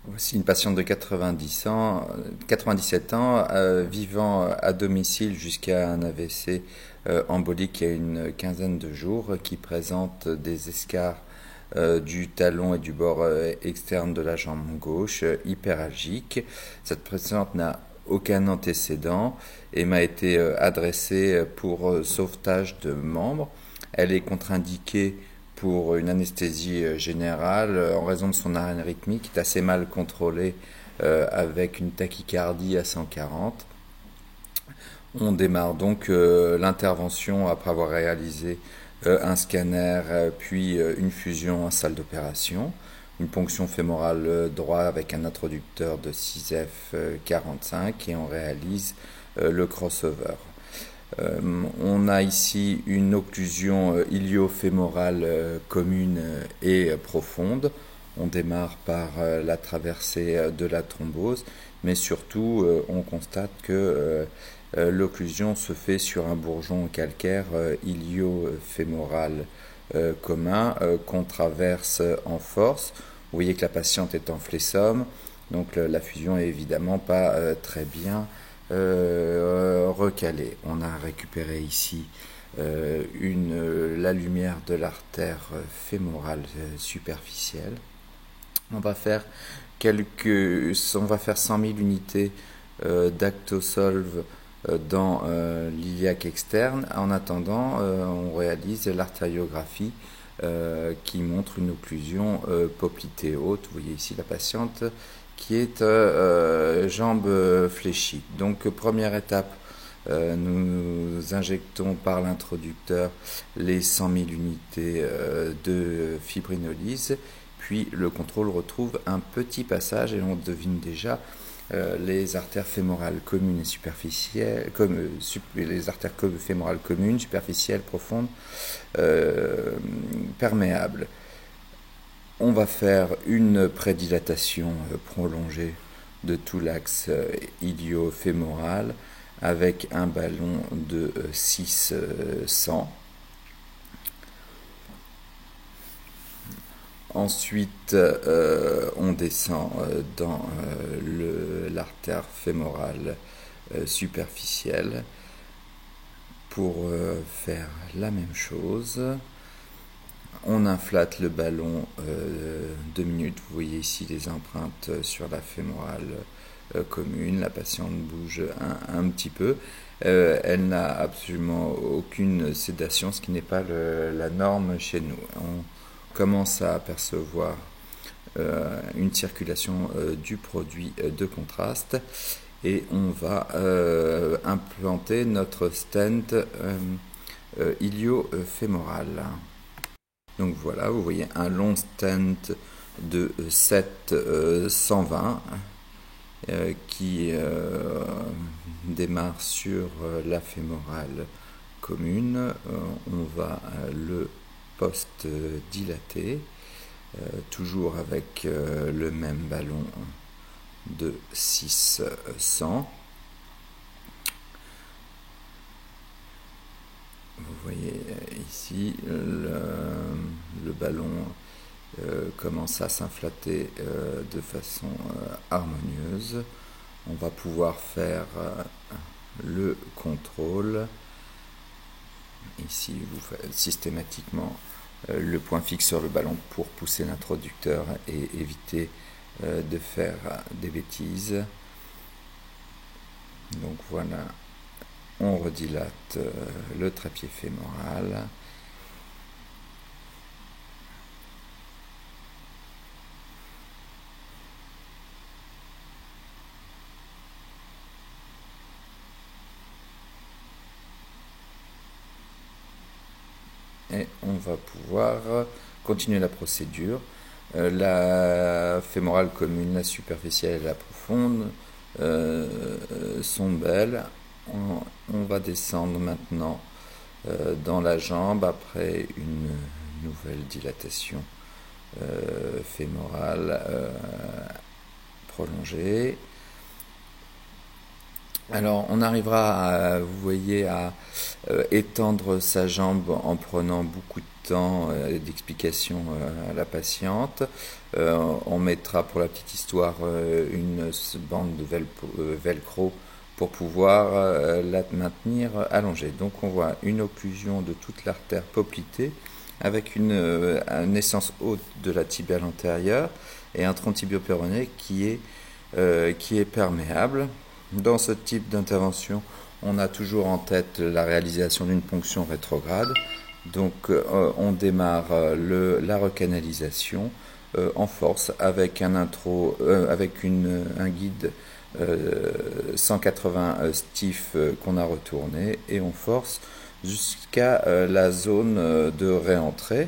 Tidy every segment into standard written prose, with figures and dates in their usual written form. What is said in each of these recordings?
Voici une patiente de 97 ans, vivant à domicile jusqu'à un AVC embolique il y a une quinzaine de jours, qui présente des escarres du talon et du bord externe de la jambe gauche, hyperalgique. Cette patiente n'a aucun antécédent et m'a été adressée pour sauvetage de membres. Elle est contre-indiquée pour une anesthésie générale en raison de son arrêt rythmique qui est assez mal contrôlé avec une tachycardie à 140. On démarre donc l'intervention après avoir réalisé un scanner puis une fusion en salle d'opération, une ponction fémorale droit avec un introducteur de 6F45 et on réalise le crossover. On a ici une occlusion ilio-fémorale commune et profonde. On démarre par la traversée de la thrombose, mais surtout on constate que l'occlusion se fait sur un bourgeon calcaire ilio-fémoral commun qu'on traverse en force. Vous voyez que la patiente est en flessum, donc la fusion est évidemment pas très bien recalé. On a récupéré ici la lumière de l'artère fémorale superficielle. On va faire 100 000 unités d'actosolve dans l'iliaque externe. En attendant, on réalise l'artériographie qui montre une occlusion poplitée haute. Vous voyez ici la patiente qui est jambe fléchie. Donc première étape, nous injectons par l'introducteur les 100 000 unités de fibrinolyse, puis le contrôle retrouve un petit passage et on devine déjà les artères fémorales communes et superficielles, les artères fémorales communes, superficielles, profondes, perméables. On va faire une prédilatation prolongée de tout l'axe ilio-fémoral avec un ballon de 600. Ensuite, on descend dans l'artère fémorale superficielle pour faire la même chose. On inflate le ballon 2 minutes. Vous voyez ici les empreintes sur la fémorale commune. La patiente bouge un petit peu. Elle n'a absolument aucune sédation, ce qui n'est pas la norme chez nous. On commence à apercevoir une circulation du produit de contraste et on va implanter notre stent ilio-fémoral. Donc voilà, vous voyez un long stent de 7-120 qui démarre sur la fémorale commune. On va le post-dilater, toujours avec le même ballon de 600. Vous voyez ici le ballon commence à s'inflater de façon harmonieuse. On va pouvoir faire le contrôle. Ici, vous faites systématiquement le point fixe sur le ballon pour pousser l'introducteur et éviter de faire des bêtises. Donc voilà. On redilate le trépied fémoral. Et on va pouvoir continuer la procédure. La fémorale commune, la superficielle et la profonde sont belles. On va descendre maintenant dans la jambe après une nouvelle dilatation fémorale prolongée. Alors, on arrivera, vous voyez, à étendre sa jambe en prenant beaucoup de temps d'explication à la patiente. On mettra, pour la petite histoire, une bande de velcro pour pouvoir la maintenir allongée. Donc, on voit une occlusion de toute l'artère poplitée avec une essence haute de la tibiale antérieure et un tronc tibio-péroné qui est perméable. Dans ce type d'intervention, on a toujours en tête la réalisation d'une ponction rétrograde. Donc on démarre la recanalisation en force avec un guide 180 stiff qu'on a retourné et on force jusqu'à la zone de réentrée.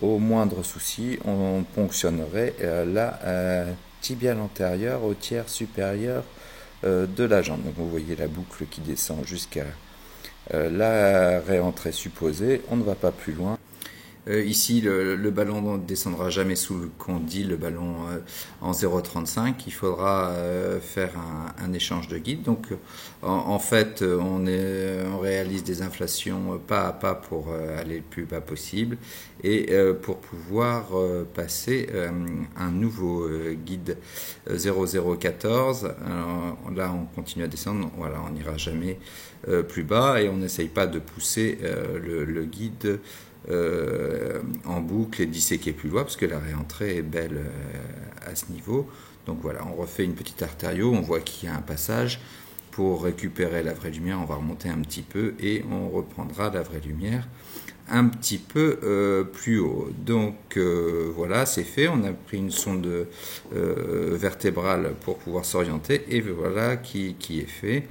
Au moindre souci, on ponctionnerait la tibiale antérieure au tiers supérieur de la jambe. Donc vous voyez la boucle qui descend jusqu'à la réentrée supposée. On ne va pas plus loin. Ici, le ballon ne descendra jamais sous le condyle, le ballon en 0,35. Il faudra faire un échange de guide. Donc, en fait, on réalise des inflations pas à pas pour aller le plus bas possible et pour pouvoir passer un nouveau guide 0014. Alors, là, on continue à descendre. Voilà, on n'ira jamais plus bas et on n'essaye pas de pousser le guide en boucle et disséquer plus loin parce que la réentrée est belle à ce niveau. Donc voilà, on refait une petite artério, on voit qu'il y a un passage. Pour récupérer la vraie lumière, on va remonter un petit peu et on reprendra la vraie lumière un petit peu plus haut. Donc voilà, c'est fait. On a pris une sonde vertébrale pour pouvoir s'orienter et voilà qui est fait.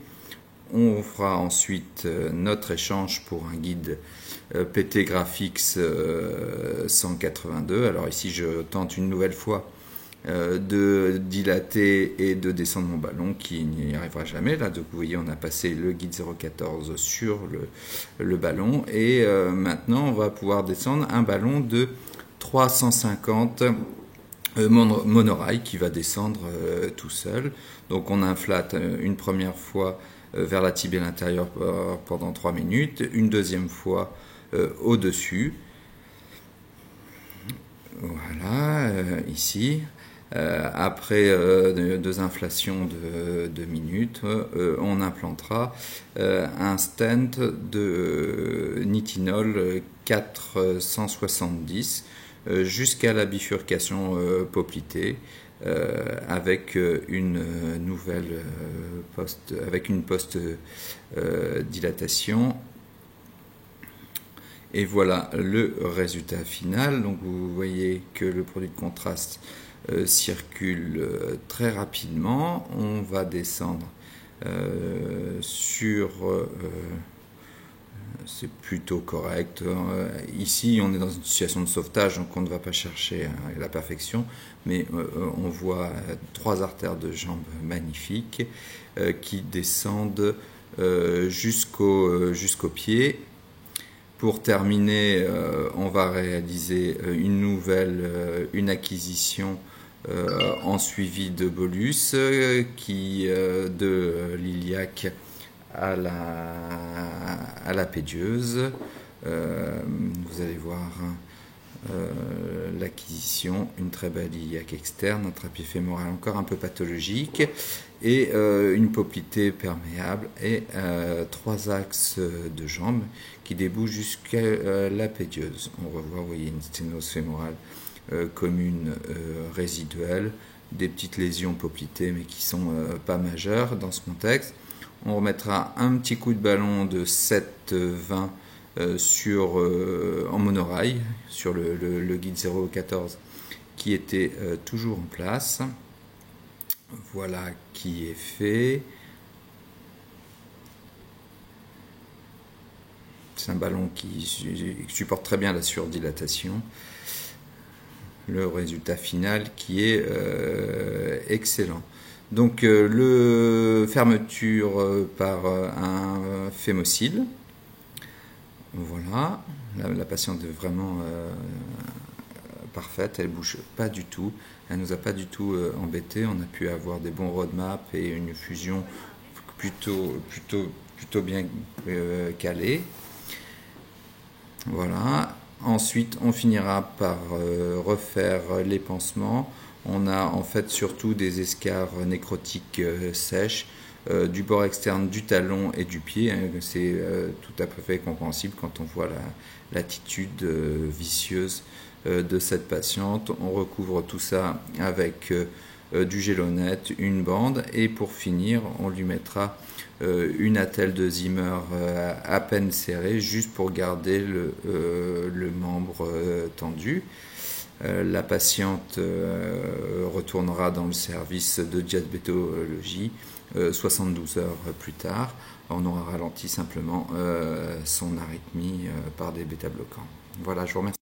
On fera ensuite notre échange pour un guide PT Graphics 182. Alors ici, je tente une nouvelle fois de dilater et de descendre mon ballon qui n'y arrivera jamais. Là, donc, vous voyez, on a passé le guide 014 sur le ballon et maintenant, on va pouvoir descendre un ballon de 350 monorail qui va descendre tout seul. Donc, on inflate une première fois vers la tibiale intérieure pendant 3 minutes, une deuxième fois au-dessus. Voilà, ici. Après 2 inflations de 2 minutes, on implantera un stent de nitinol 470 jusqu'à la bifurcation poplitée. Avec une nouvelle avec une post-dilatation. Et voilà le résultat final. Donc vous voyez que le produit de contraste circule très rapidement. On va descendre sur... c'est plutôt correct. Ici, on est dans une situation de sauvetage, donc on ne va pas chercher la perfection, mais on voit 3 artères de jambes magnifiques qui descendent jusqu'au pied. Pour terminer, on va réaliser une acquisition en suivi de bolus de l'iliaque à la pédieuse. Vous allez voir l'acquisition, une très belle iliaque externe, un trépied fémoral encore un peu pathologique et une poplitée perméable et 3 axes de jambes qui débouchent jusqu'à la pédieuse. On revoit, vous voyez, une sténose fémorale commune résiduelle, des petites lésions poplitées mais qui sont pas majeures dans ce contexte. On remettra un petit coup de ballon de 7,20 en monorail sur le guide 014 qui était toujours en place. Voilà qui est fait. C'est un ballon qui supporte très bien la surdilatation. Le résultat final qui est excellent. Donc fermeture par un fémocyle. Voilà, la patiente est vraiment parfaite, elle bouge pas du tout, elle nous a pas du tout embêté. On a pu avoir des bons roadmaps et une fusion plutôt bien calé. Voilà. Ensuite, on finira par refaire les pansements. On a en fait surtout des escarres nécrotiques sèches du bord externe du talon et du pied. C'est tout à fait compréhensible quand on voit l'attitude vicieuse de cette patiente. On recouvre tout ça avec du gélonette, une bande, et pour finir, on lui mettra une attelle de Zimmer à peine serrée, juste pour garder le membre tendu. La patiente retournera dans le service de diabétologie 72 heures plus tard. On aura ralenti simplement son arythmie par des bêta-bloquants. Voilà, je vous remercie.